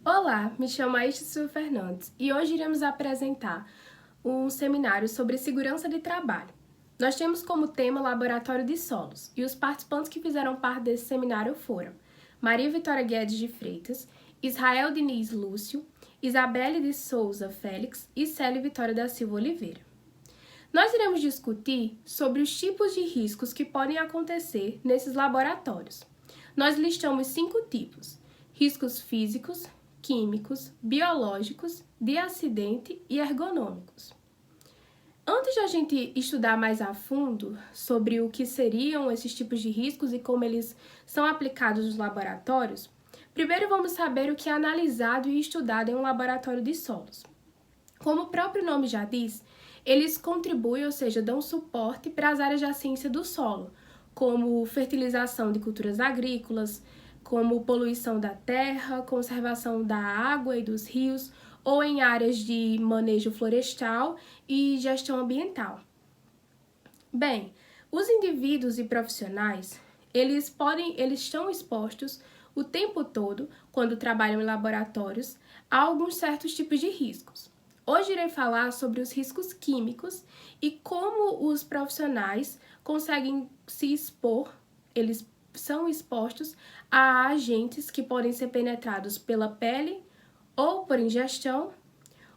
Olá, me chamo Aisha Fernandes e hoje iremos apresentar um seminário sobre segurança de trabalho. Nós temos como tema Laboratório de Solos e os participantes que fizeram parte desse seminário foram Maria Vitória Guedes de Freitas, Israel Diniz Lúcio, Isabelle de Souza Félix e Célia Vitória da Silva Oliveira. Nós iremos discutir sobre os tipos de riscos que podem acontecer nesses laboratórios. Nós listamos 5 tipos: riscos físicos, químicos, biológicos, de acidente e ergonômicos. Antes de a gente estudar mais a fundo sobre o que seriam esses tipos de riscos e como eles são aplicados nos laboratórios, primeiro vamos saber o que é analisado e estudado em um laboratório de solos. Como o próprio nome já diz, eles contribuem, ou seja, dão suporte para as áreas da ciência do solo, como fertilização de culturas agrícolas, como poluição da terra, conservação da água e dos rios, ou em áreas de manejo florestal e gestão ambiental. Bem, os indivíduos e profissionais, eles estão expostos o tempo todo, quando trabalham em laboratórios, a alguns certos tipos de riscos. Hoje irei falar sobre os riscos químicos e como os profissionais conseguem se expor, eles são expostos a agentes que podem ser penetrados pela pele, ou por ingestão,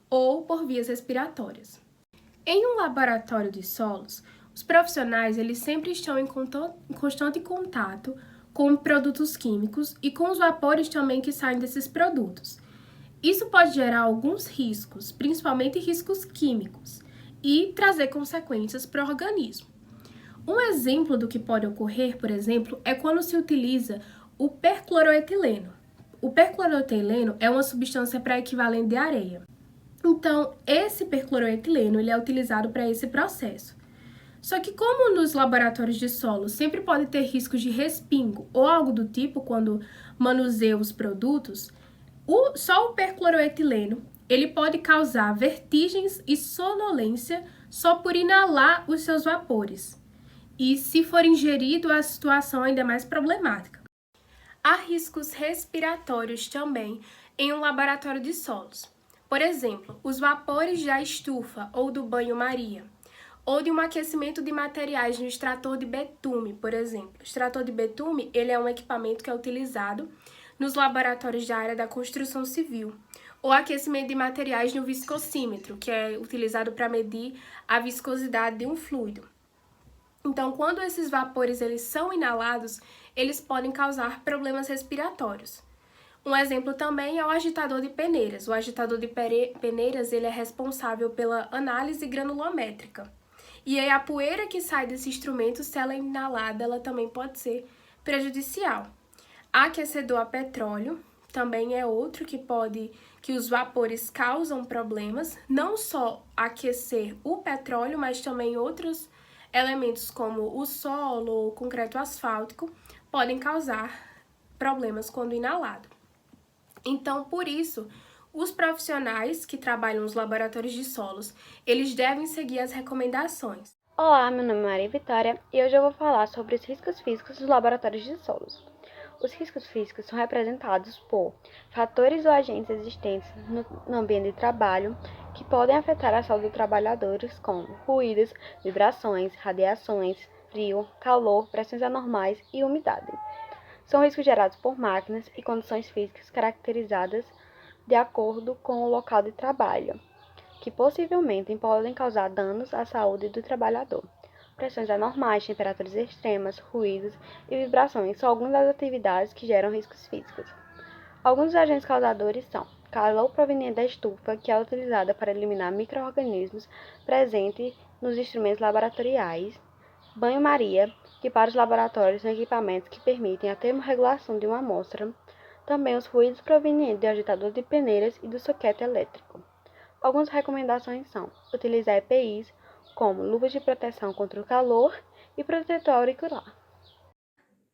ou por vias respiratórias. Em um laboratório de solos, os profissionais eles sempre estão em constante contato com produtos químicos e com os vapores também que saem desses produtos. Isso pode gerar alguns riscos, principalmente riscos químicos, e trazer consequências para o organismo. Um exemplo do que pode ocorrer, por exemplo, é quando se utiliza o percloroetileno. O percloroetileno é uma substância pré-equivalente de areia. Então, esse percloroetileno ele é utilizado para esse processo. Só que como nos laboratórios de solo sempre pode ter riscos de respingo ou algo do tipo quando manuseia os produtos, só o percloroetileno ele pode causar vertigens e sonolência só por inalar os seus vapores. E se for ingerido, a situação ainda é mais problemática. Há riscos respiratórios também em um laboratório de solos. Por exemplo, os vapores da estufa ou do banho-maria, ou de um aquecimento de materiais no extrator de betume, por exemplo. O extrator de betume ele é um equipamento que é utilizado nos laboratórios da área da construção civil, ou aquecimento de materiais no viscosímetro, que é utilizado para medir a viscosidade de um fluido. Então, quando esses vapores eles são inalados, eles podem causar problemas respiratórios. Um exemplo também é o agitador de peneiras. O agitador de peneiras ele é responsável pela análise granulométrica. E aí a poeira que sai desse instrumento, se ela é inalada, ela também pode ser prejudicial. Aquecedor a petróleo também é outro que os vapores causam problemas, não só aquecer o petróleo, mas também outros elementos como o solo ou o concreto asfáltico podem causar problemas quando inalado. Então, por isso, os profissionais que trabalham nos laboratórios de solos, eles devem seguir as recomendações. Olá, meu nome é Maria Vitória e hoje eu vou falar sobre os riscos físicos dos laboratórios de solos. Os riscos físicos são representados por fatores ou agentes existentes no ambiente de trabalho que podem afetar a saúde dos trabalhadores, como ruídos, vibrações, radiações, frio, calor, pressões anormais e umidade. São riscos gerados por máquinas e condições físicas caracterizadas de acordo com o local de trabalho, que possivelmente podem causar danos à saúde do trabalhador. Pressões anormais, temperaturas extremas, ruídos e vibrações são algumas das atividades que geram riscos físicos. Alguns dos agentes causadores são calor proveniente da estufa, que é utilizada para eliminar micro-organismos presentes nos instrumentos laboratoriais, banho-maria, que para os laboratórios são equipamentos que permitem a termorregulação de uma amostra, também os ruídos provenientes do agitador de peneiras e do soquete elétrico. Algumas recomendações são utilizar EPIs, como luvas de proteção contra o calor e protetor auricular.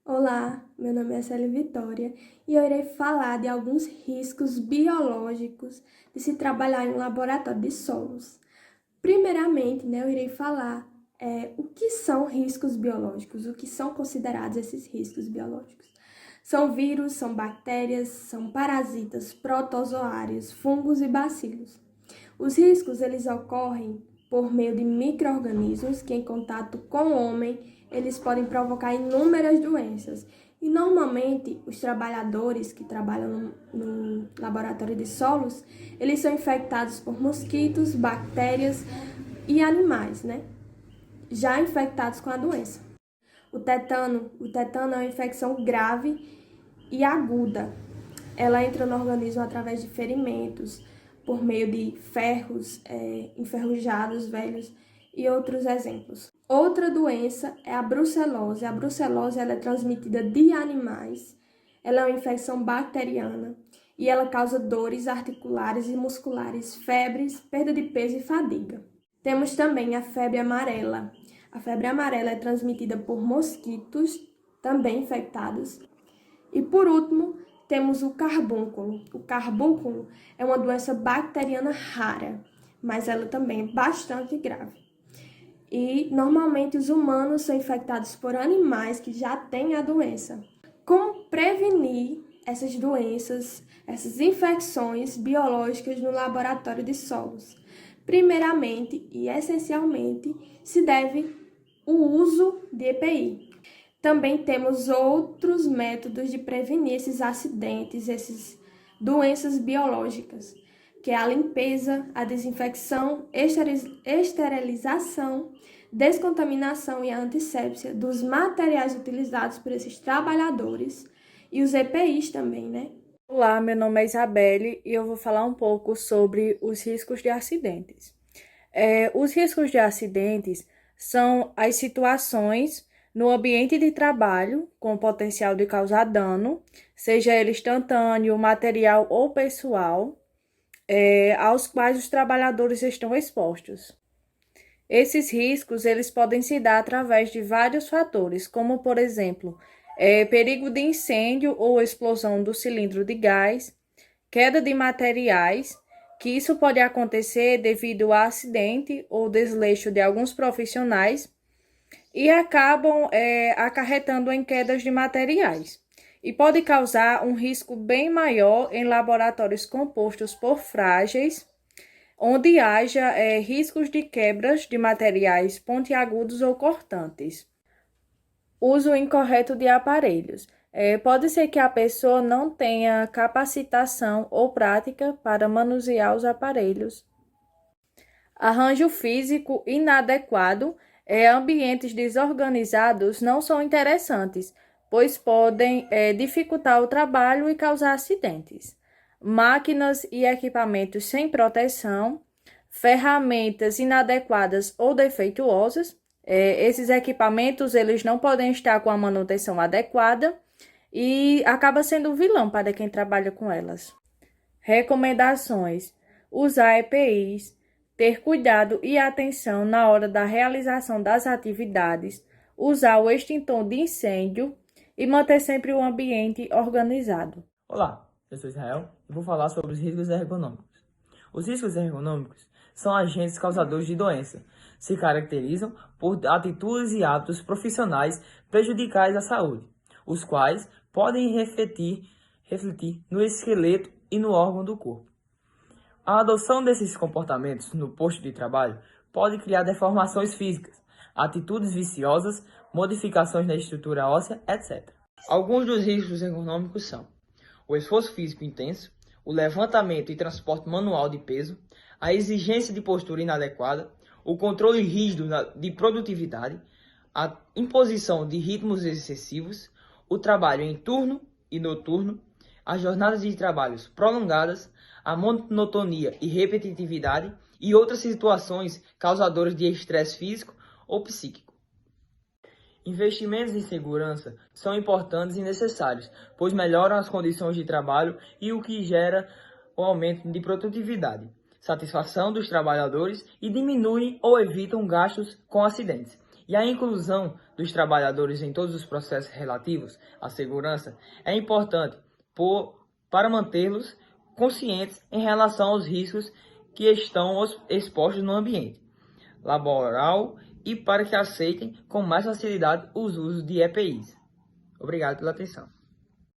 Olá, meu nome é Célia Vitória e eu irei falar de alguns riscos biológicos de se trabalhar em um laboratório de solos. Primeiramente, eu irei falar o que são riscos biológicos, o que são considerados esses riscos biológicos. São vírus, são bactérias, são parasitas, protozoários, fungos e bacilos. Os riscos eles ocorrem por meio de micro-organismos que, em contato com o homem, eles podem provocar inúmeras doenças. E, normalmente, os trabalhadores que trabalham no laboratório de solos, eles são infectados por mosquitos, bactérias e animais, né? Já infectados com a doença. O tetano é uma infecção grave e aguda. Ela entra no organismo através de ferimentos, por meio de ferros enferrujados velhos e outros exemplos. Outra doença é a brucelose. A brucelose ela é transmitida de animais. Ela é uma infecção bacteriana e ela causa dores articulares e musculares, febres, perda de peso e fadiga. Temos também a febre amarela. A febre amarela é transmitida por mosquitos, também infectados. E por último, temos o carbúnculo. O carbúnculo é uma doença bacteriana rara, mas ela também é bastante grave. E normalmente os humanos são infectados por animais que já têm a doença. Como prevenir essas doenças, essas infecções biológicas no laboratório de solos? Primeiramente e essencialmente, se deve o uso de EPI. Também temos outros métodos de prevenir esses acidentes, essas doenças biológicas, que é a limpeza, a desinfecção, esterilização, descontaminação e a antissépsia dos materiais utilizados por esses trabalhadores e os EPIs também, né? Olá, meu nome é Isabelle e eu vou falar um pouco sobre os riscos de acidentes. Os riscos de acidentes são as situações no ambiente de trabalho com potencial de causar dano, seja ele instantâneo, material ou pessoal, aos quais os trabalhadores estão expostos. Esses riscos eles podem se dar através de vários fatores, como, por exemplo, perigo de incêndio ou explosão do cilindro de gás, queda de materiais, que isso pode acontecer devido a acidente ou desleixo de alguns profissionais, e acabam acarretando em quedas de materiais. E pode causar um risco bem maior em laboratórios compostos por frágeis, onde haja riscos de quebras de materiais pontiagudos ou cortantes. Uso incorreto de aparelhos. Pode ser que a pessoa não tenha capacitação ou prática para manusear os aparelhos. Arranjo físico inadequado. Ambientes desorganizados não são interessantes, pois podem dificultar o trabalho e causar acidentes. Máquinas e equipamentos sem proteção, ferramentas inadequadas ou defeituosas. Esses equipamentos eles não podem estar com a manutenção adequada e acaba sendo vilão para quem trabalha com elas. Recomendações: usar EPIs, ter cuidado e atenção na hora da realização das atividades, usar o extintor de incêndio e manter sempre o ambiente organizado. Olá, eu sou Israel e vou falar sobre os riscos ergonômicos. Os riscos ergonômicos são agentes causadores de doença. Se caracterizam por atitudes e hábitos profissionais prejudiciais à saúde, os quais podem refletir no esqueleto e no órgão do corpo. A adoção desses comportamentos no posto de trabalho pode criar deformações físicas, atitudes viciosas, modificações na estrutura óssea, etc. Alguns dos riscos ergonômicos são o esforço físico intenso, o levantamento e transporte manual de peso, a exigência de postura inadequada, o controle rígido de produtividade, a imposição de ritmos excessivos, o trabalho em turno e noturno, as jornadas de trabalhos prolongadas, a monotonia e repetitividade e outras situações causadoras de estresse físico ou psíquico. Investimentos em segurança são importantes e necessários, pois melhoram as condições de trabalho e o que gera o aumento de produtividade, satisfação dos trabalhadores e diminuem ou evitam gastos com acidentes. E a inclusão dos trabalhadores em todos os processos relativos à segurança é importante para mantê-los conscientes em relação aos riscos que estão expostos no ambiente laboral e para que aceitem com mais facilidade os usos de EPIs. Obrigado pela atenção.